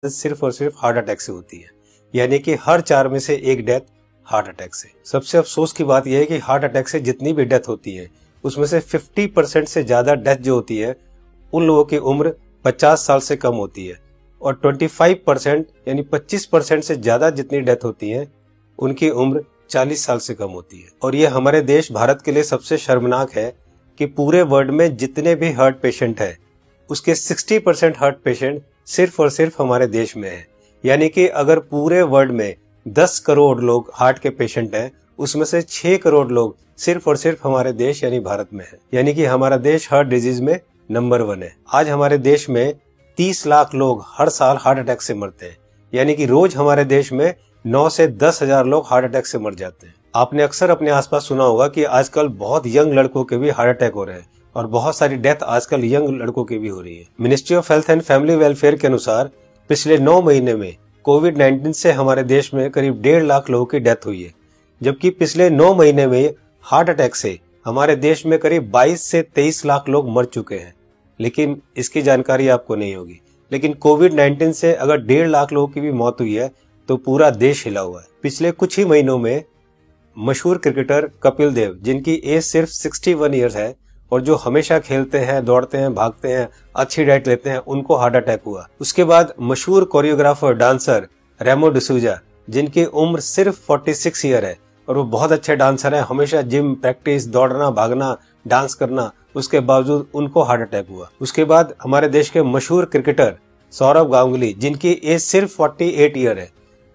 सिर्फ और सिर्फ हार्ट अटैक से होती है, यानी कि हर 4 में से 1 डेथ हार्ट अटैक से। सबसे अफसोस की बात यह है कि हार्ट अटैक से जितनी भी डेथ होती है उसमें से 50% से ज्यादा डेथ जो होती है उन लोगों की उम्र 50 साल से कम होती है, और 25% यानी 25% से ज्यादा जितनी डेथ होती है उनकी उम्र 40 साल से कम होती है। और ये हमारे देश भारत के लिए सबसे शर्मनाक है कि पूरे वर्ल्ड में जितने भी हार्ट पेशेंट है उसके 60% हार्ट पेशेंट सिर्फ और सिर्फ हमारे देश में है। यानी कि अगर पूरे वर्ल्ड में 10 करोड़ लोग हार्ट के पेशेंट हैं उसमें से 6 करोड़ लोग सिर्फ और सिर्फ हमारे देश यानी भारत में है। यानी कि हमारा देश हार्ट डिजीज में नंबर 1 है। आज हमारे देश में 30 लाख लोग हर साल हार्ट अटैक से मरते हैं, यानी कि रोज हमारे देश में 9 से 10 हजार लोग हार्ट अटैक से मर जाते हैं। आपने अक्सर अपने आसपास सुना होगा कि आजकल बहुत यंग लड़कों के भी हार्ट अटैक हो रहे हैं और बहुत सारी डेथ आजकल यंग लड़कों की भी हो रही है। Ministry of health and family welfare के अनुसार पिछले 9 महीने में कोविड-19 से हमारे देश में करीब 1.5 लाख लोगों की डेथ हुई है, जबकि पिछले 9 महीने में हार्ट अटैक से हमारे देश में करीब 22 से 23 लाख लोग मर चुके हैं। लेकिन इसकी जानकारी आपको नहीं होगी, लेकिन कोविड-19 से अगर 1.5 लाख लोगों की भी मौत हुई है तो पूरा देश हिला हुआ है। पिछले कुछ ही महीनों में मशहूर क्रिकेटर कपिल देव, जिनकी एज सिर्फ 61 ईयर्स है और जो हमेशा खेलते हैं, दौड़ते हैं, भागते हैं, अच्छी डाइट लेते हैं, उनको हार्ट अटैक हुआ। उसके बाद मशहूर कोरियोग्राफर डांसर रेमो डिसूजा, जिनकी उम्र सिर्फ 46 ईयर है और वो बहुत अच्छे डांसर हैं, हमेशा जिम, प्रैक्टिस, दौड़ना, भागना, डांस करना, उसके बावजूद उनको हार्ट अटैक हुआ। उसके बाद हमारे देश के मशहूर क्रिकेटर सौरव गांगुली, जिनकी एज सिर्फ 48 ईयर है,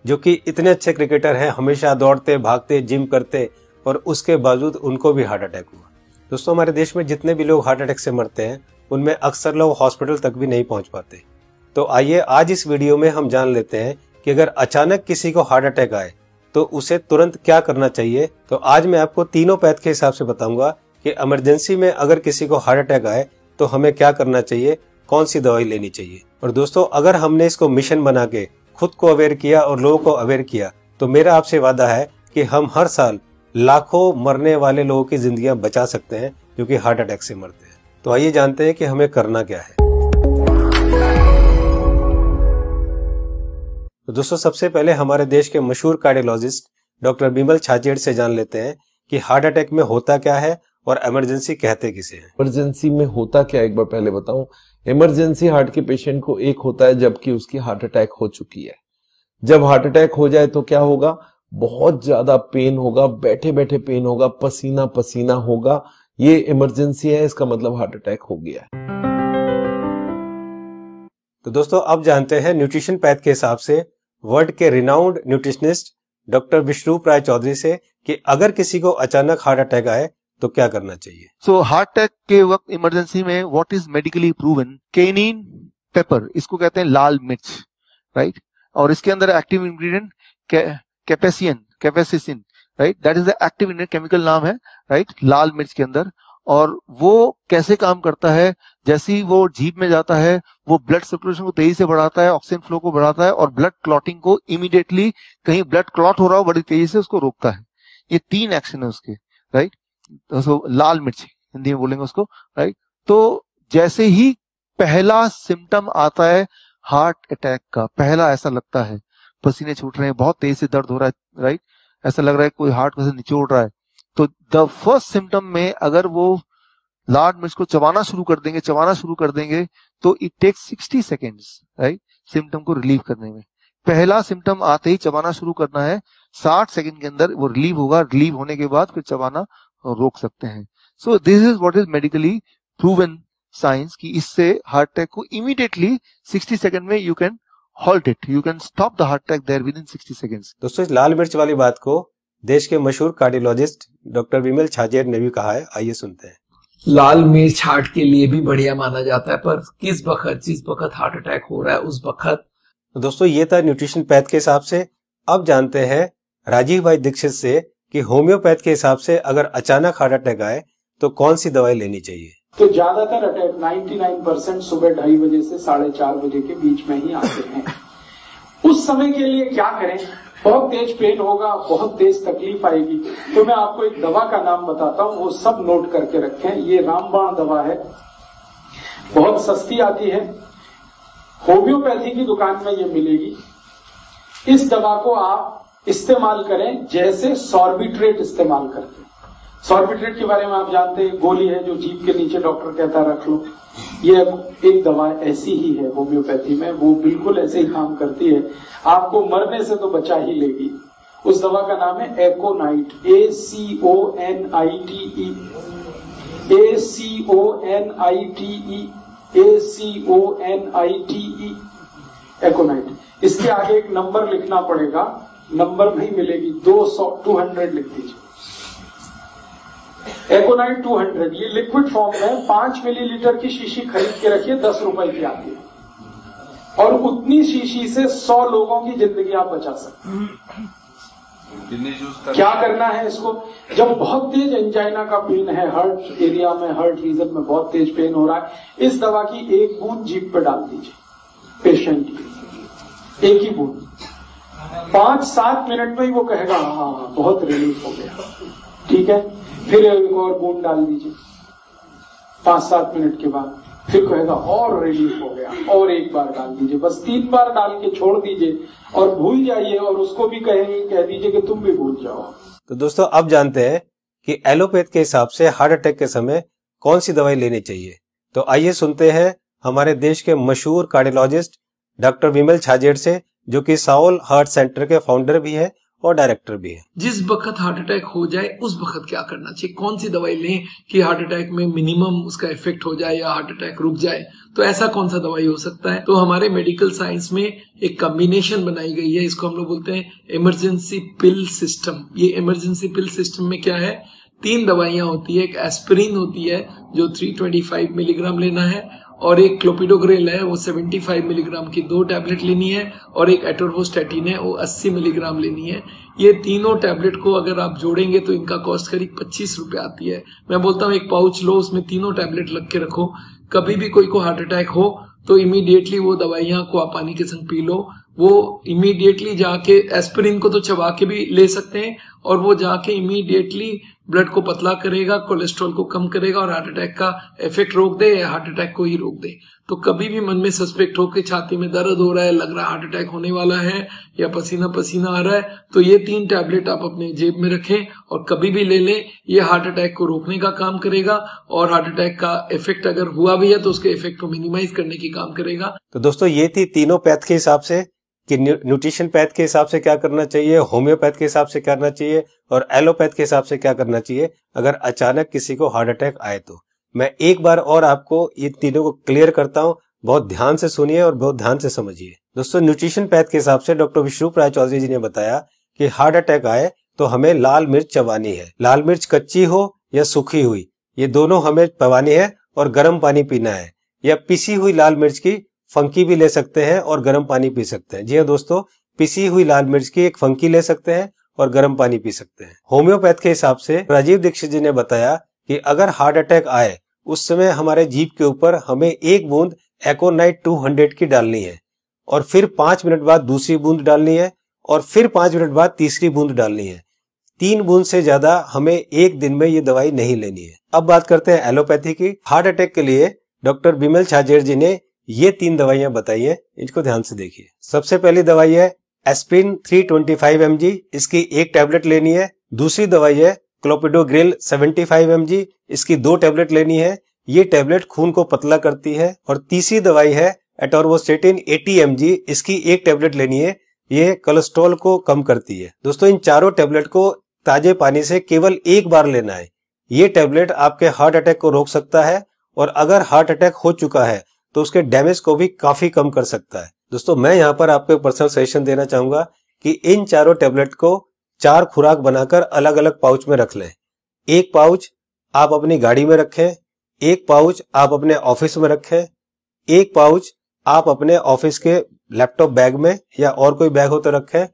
जो कि इतने अच्छे क्रिकेटर हैं, हमेशा दौड़ते, भागते, जिम करते, और उसके बावजूद उनको भी हार्ट अटैक हुआ। दोस्तों, हमारे देश में जितने भी लोग हार्ट अटैक से मरते हैं उनमें अक्सर लोग हॉस्पिटल तक भी नहीं पहुंच पाते। तो आइए आज इस वीडियो में हम जान लेते हैं कि अगर अचानक किसी को हार्ट अटैक आए तो उसे तुरंत क्या करना चाहिए। तो आज मैं आपको तीनों पैथ के हिसाब से बताऊंगा कि इमरजेंसी में अगर किसी को हार्ट अटैक आए तो हमें क्या करना चाहिए, कौन सी दवाई लेनी चाहिए। और दोस्तों, अगर हमने इसको मिशन बना के खुद को अवेयर किया और लोगों को अवेयर किया तो मेरा आपसे वादा है कि हम हर साल लाखों मरने वाले लोगों की जिंदगियां बचा सकते हैं जो कि हार्ट अटैक से मरते हैं। तो आइए जानते हैं कि हमें करना क्या है। तो दोस्तों, सबसे पहले हमारे देश के मशहूर कार्डियोलॉजिस्ट डॉक्टर बिमल छाजेड़ से जान लेते हैं कि हार्ट अटैक में होता क्या है और इमरजेंसी कहते किसे हैं। इमरजेंसी में होता क्या, एक बार पहले बताऊं। इमरजेंसी हार्ट के पेशेंट को एक होता है जबकि उसकी हार्ट अटैक हो चुकी है। जब हार्ट अटैक हो जाए तो क्या होगा, बहुत ज्यादा पेन होगा, बैठे बैठे पेन होगा, पसीना पसीना होगा, ये इमरजेंसी है, इसका मतलब हार्ट अटैक हो गया है। तो दोस्तों, अब जानते हैं न्यूट्रिशन पैथ के हिसाब से वर्ल्ड के रिनाउंड न्यूट्रिशनिस्ट डॉक्टर विश्वरूप राय चौधरी से कि अगर किसी को अचानक हार्ट अटैक आए तो क्या करना चाहिए। सो हार्ट अटैक के वक्त इमरजेंसी में what is medically proven, cayenne pepper, इसको कहते हैं लाल मिर्च, राइट, और इसके अंदर active ingredient capsaicin, right, that is the active ingredient, chemical नाम है, राइट, लाल मिर्च के अंदर। और वो कैसे काम करता है, जैसे ही वो जीभ में जाता है वो ब्लड सर्कुलेशन को तेजी से बढ़ाता है, ऑक्सीजन फ्लो को बढ़ाता है और ब्लड क्लॉटिंग को इमीडिएटली, कहीं ब्लड क्लॉट हो रहा हो बड़ी तेजी से उसको रोकता है। ये 3 एक्शन है उसके, राइट। तो लाल मिर्च हिंदी में बोलेंगे उसको, राइट। तो जैसे ही पहला सिम्टम आता है हार्ट अटैक का, पहला ऐसा लगता है पसीने छूट रहे हैं, बहुत तेज से दर्द हो रहा है, राइट, ऐसा लग रहा है कोई हार्ट में से निचोड़ रहा है, तो द फर्स्ट सिम्टम में अगर वो लाल मिर्च को चबाना शुरू कर देंगे तो it takes 60 seconds, right, symptom को रिलीव करने में। पहला सिम्टम आते ही चबाना शुरू करना है, 60 सेकेंड के अंदर वो रिलीव होगा, रिलीव होने के बाद फिर चबाना रोक सकते हैं। So this is what is medically proven science कि इससे हार्ट अटैक को इमीडिएटली 60 सेकेंड में you can halt it, you can stop the heart attack there within 60 seconds. दोस्तों, इस लाल मिर्च वाली बात को देश के मशहूर कार्डियोलॉजिस्ट डॉक्टर विमल छाजेड़ ने भी कहा है, आइए सुनते हैं। लाल मिर्च हार्ट के लिए भी बढ़िया माना जाता है, पर जिस वक्त हार्ट अटैक हो रहा है उस वक्त। दोस्तों, ये था न्यूट्रिशन पैथ के हिसाब से। अब जानते हैं राजीव भाई दीक्षित से कि होम्योपैथ के हिसाब से अगर अचानक हार्ट अटैक आए तो कौन सी दवाई लेनी चाहिए। तो ज्यादातर अटैक 99% सुबह 2:30 बजे से 4:30 बजे के बीच में ही आते हैं। उस समय के लिए क्या करें, बहुत तेज पेन होगा, बहुत तेज तकलीफ आएगी, तो मैं आपको एक दवा का नाम बताता हूं, वो सब नोट करके रखें। ये रामबाण दवा है, बहुत सस्ती आती है, होम्योपैथी की दुकान में ये मिलेगी। इस दवा को आप इस्तेमाल करें जैसे सॉर्बिट्रेट इस्तेमाल करते हैं। सॉर्बिट्रेट के बारे में आप जानते हैं, गोली है जो जीभ के नीचे डॉक्टर कहता है रख लो। ये एक दवा ऐसी ही है होम्योपैथी में, वो बिल्कुल ऐसे ही काम करती है, आपको मरने से तो बचा ही लेगी। उस दवा का नाम है एकोनाइट, ACONITE, ACONITE, एकोनाइट। इसके आगे एक नंबर लिखना पड़ेगा, नंबर नहीं मिलेगी, 200 लिख दीजिए। एकोनाइट 200, ये लिक्विड फॉर्म में 5 मिलीलीटर की शीशी खरीद के रखिए, 10 रुपए की आती है, और उतनी शीशी से 100 लोगों की जिंदगी आप बचा सकते हैं। क्या करना है इसको? जब बहुत तेज एंजाइना का पेन है, हार्ट एरिया में, हार्ट रीजन में बहुत तेज पेन हो रहा है, इस दवा की एक बूंद जीभ पे डाल दीजिए पेशेंट की, एक ही बूंद। 5-7 मिनट में ही वो कहेगा हाँ बहुत रिलीफ हो गया, ठीक है। फिर एक और बूंद डाल दीजिए 5-7 मिनट के बाद, फिर कहेगा और रिलीफ हो गया, और एक बार डाल दीजिए। बस 3 बार डाल के छोड़ दीजिए और भूल जाइए, और उसको भी कह दीजिए कि तुम भी भूल जाओ। तो दोस्तों अब जानते हैं कि एलोपैथ के हिसाब से हार्ट अटैक के समय कौन सी दवाई लेनी चाहिए। तो आइए सुनते हैं हमारे देश के मशहूर कार्डियोलॉजिस्ट डॉक्टर विमल छाजेड़ से, जो कि साउल हार्ट सेंटर के फाउंडर भी है और डायरेक्टर भी है। जिस वक्त हार्ट अटैक हो जाए उस वक्त क्या करना चाहिए, कौन सी दवाई लें कि हार्ट अटैक में मिनिमम उसका इफेक्ट हो जाए या हार्ट अटैक रुक जाए, तो ऐसा कौन सा दवाई हो सकता है। तो हमारे मेडिकल साइंस में एक कॉम्बिनेशन बनाई गई है, इसको हम लोग बोलते हैं इमरजेंसी पिल सिस्टम। ये इमरजेंसी पिल सिस्टम में क्या है, 3 दवाइयां होती है। एक एस्पिरिन होती है जो 325 मिलीग्राम लेना है, और एक क्लोपिडोग्रेल है वो 75 मिलीग्राम की 2 टैबलेट लेनी है, और एक एटोर्वोस्टैटिन है वो 80 मिलीग्राम लेनी है। ये तीनों टैबलेट को अगर आप जोड़ेंगे तो इनका कॉस्ट करीब 25 रुपए आती है। मैं बोलता हूँ एक पाउच लो, उसमें तीनों टैबलेट लग के रखो, कभी भी कोई को हार्ट अटैक हो तो इमीडिएटली वो दवाइयां को आप पानी के संग पी लो। वो इमीडिएटली जाके एस्पिरिन को तो चबा के भी ले सकते हैं, और वो जाके इमीडिएटली ब्लड को पतला करेगा, कोलेस्ट्रॉल को कम करेगा, और हार्ट अटैक का इफेक्ट रोक दे या हार्ट अटैक को ही रोक दे। तो कभी भी मन में सस्पेक्ट हो कि छाती में दर्द हो रहा है, लग रहा है हार्ट अटैक होने वाला है, या पसीना पसीना आ रहा है, तो ये 3 टैबलेट आप अपने जेब में रखें और कभी भी ले लें। ये हार्ट अटैक को रोकने का काम करेगा, और हार्ट अटैक का इफेक्ट अगर हुआ भी है तो उसके इफेक्ट को मिनिमाइज करने की काम करेगा। तो दोस्तों ये थी तीनों पैथ के हिसाब से कि न्यूट्रिशन पैथ के हिसाब से क्या करना चाहिए, होम्योपैथ के हिसाब से क्या करना चाहिए, और एलोपैथ के हिसाब से क्या करना चाहिए अगर अचानक किसी को हार्ट अटैक आए तो। मैं एक बार और आपको ये तीनों को क्लियर करता हूं, बहुत ध्यान से सुनिए और बहुत ध्यान से समझिए। दोस्तों न्यूट्रिशन पैथ के हिसाब से डॉक्टर विश्वरूप राय चौधरी जी ने बताया कि हार्ट अटैक आए तो हमें लाल मिर्च चबानी है। लाल मिर्च कच्ची हो या सूखी हुई, ये दोनों हमें चबानी है, और गर्म पानी पीना है। या पिसी हुई लाल मिर्च की फंकी भी ले सकते हैं और गर्म पानी पी सकते हैं। जी हाँ दोस्तों, पिसी हुई लाल मिर्च की एक फंकी ले सकते हैं और गर्म पानी पी सकते हैं। होम्योपैथ के हिसाब से राजीव दीक्षित जी ने बताया कि अगर हार्ट अटैक आए उस समय हमारे जीभ के ऊपर हमें 1 बूंद एकोनाइट 200 की डालनी है, और फिर 5 मिनट बाद दूसरी बूंद डालनी है, और फिर 5 मिनट बाद तीसरी बूंद डालनी है। 3 बूंद से ज्यादा हमें एक दिन में ये दवाई नहीं लेनी है। अब बात करते हैं एलोपैथी की। हार्ट अटैक के लिए डॉक्टर विमल छाजेड़ जी ने ये 3 दवाइयां बताई है, इनको ध्यान से देखिए। सबसे पहली दवाई है एस्पिरिन 325 mg, इसकी 1 टैबलेट लेनी है। दूसरी दवाई है क्लोपिडोग्रेल 75 mg, इसकी 2 टैबलेट लेनी है। ये टैबलेट खून को पतला करती है। और तीसरी दवाई है एटोर्वोस्टैटिन 80 mg, इसकी 1 टैबलेट लेनी है। ये कोलेस्ट्रॉल को कम करती है। दोस्तों इन चारों टैबलेट को ताजे पानी से केवल 1 बार लेना है। ये टैबलेट आपके हार्ट अटैक को रोक सकता है, और अगर हार्ट अटैक हो चुका है तो उसके डैमेज को भी काफी कम कर सकता है। दोस्तों मैं यहाँ पर आपको एक पर्सनल सजेशन देना चाहूंगा कि इन चारों टैबलेट को 4 खुराक बनाकर अलग अलग पाउच में रख लें। 1 पाउच आप अपनी गाड़ी में रखें, 1 पाउच आप अपने ऑफिस में रखें, 1 पाउच आप अपने ऑफिस के लैपटॉप बैग में या और कोई बैग हो तो रखें,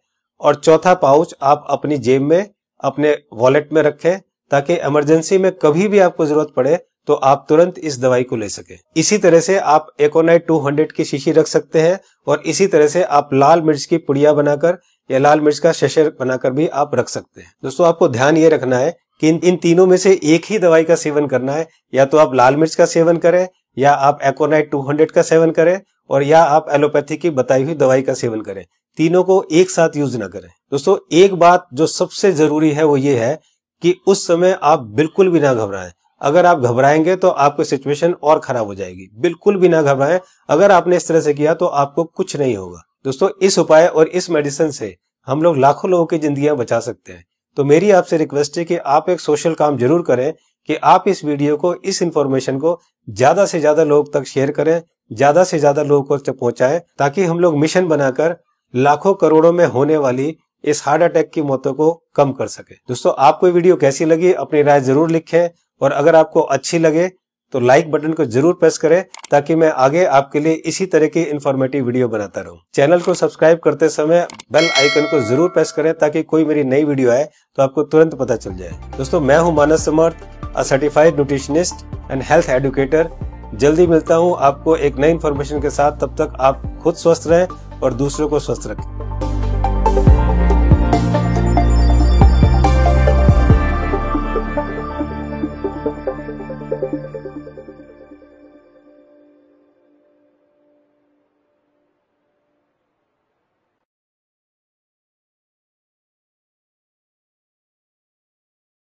और चौथा पाउच आप अपनी जेब में अपने वॉलेट में रखें, ताकि इमरजेंसी में कभी भी आपको जरूरत पड़े तो आप तुरंत इस दवाई को ले सके। इसी तरह से आप एकोनाइट 200 की शीशी रख सकते हैं, और इसी तरह से आप लाल मिर्च की पुड़िया बनाकर या लाल मिर्च का शशे बनाकर भी आप रख सकते हैं। दोस्तों आपको ध्यान ये रखना है कि इन तीनों में से एक ही दवाई का सेवन करना है। या तो आप लाल मिर्च का सेवन करें, या आप एकोनाइट 200 का सेवन करें, और या आप एलोपैथी की बताई हुई दवाई का सेवन करें। तीनों को एक साथ यूज ना करें। दोस्तों एक बात जो सबसे जरूरी है वो ये है कि उस समय आप बिल्कुल भी ना घबराएं। अगर आप घबराएंगे तो आपकी सिचुएशन और खराब हो जाएगी। बिल्कुल भी ना घबराएं। अगर आपने इस तरह से किया तो आपको कुछ नहीं होगा। दोस्तों इस उपाय और इस मेडिसिन से हम लोग लाखों लोगों की जिंदगियां बचा सकते हैं। तो मेरी आपसे रिक्वेस्ट है कि आप एक सोशल काम जरूर करें कि आप इस वीडियो को, इस इंफॉर्मेशन को ज्यादा से ज्यादा लोग तक शेयर करें, ज्यादा से ज्यादा लोगों को पहुंचाएं, ताकि हम लोग मिशन बनाकर लाखों करोड़ों में होने वाली इस हार्ट अटैक की मौतों को कम कर सके। दोस्तों आपको ये वीडियो कैसी लगी अपनी राय जरूर लिखें, और अगर आपको अच्छी लगे तो लाइक बटन को जरूर प्रेस करें, ताकि मैं आगे आपके लिए इसी तरह की इंफॉर्मेटिव वीडियो बनाता रहूं। चैनल को सब्सक्राइब करते समय बेल आइकन को जरूर प्रेस करें, ताकि कोई मेरी नई वीडियो आए तो आपको तुरंत पता चल जाए। दोस्तों मैं हूं Manas Samarth, a certified nutritionist and health educator. जल्दी मिलता हूं आपको एक नई इंफॉर्मेशन के साथ। तब तक आप खुद स्वस्थ रहें और दूसरों को स्वस्थ रखें।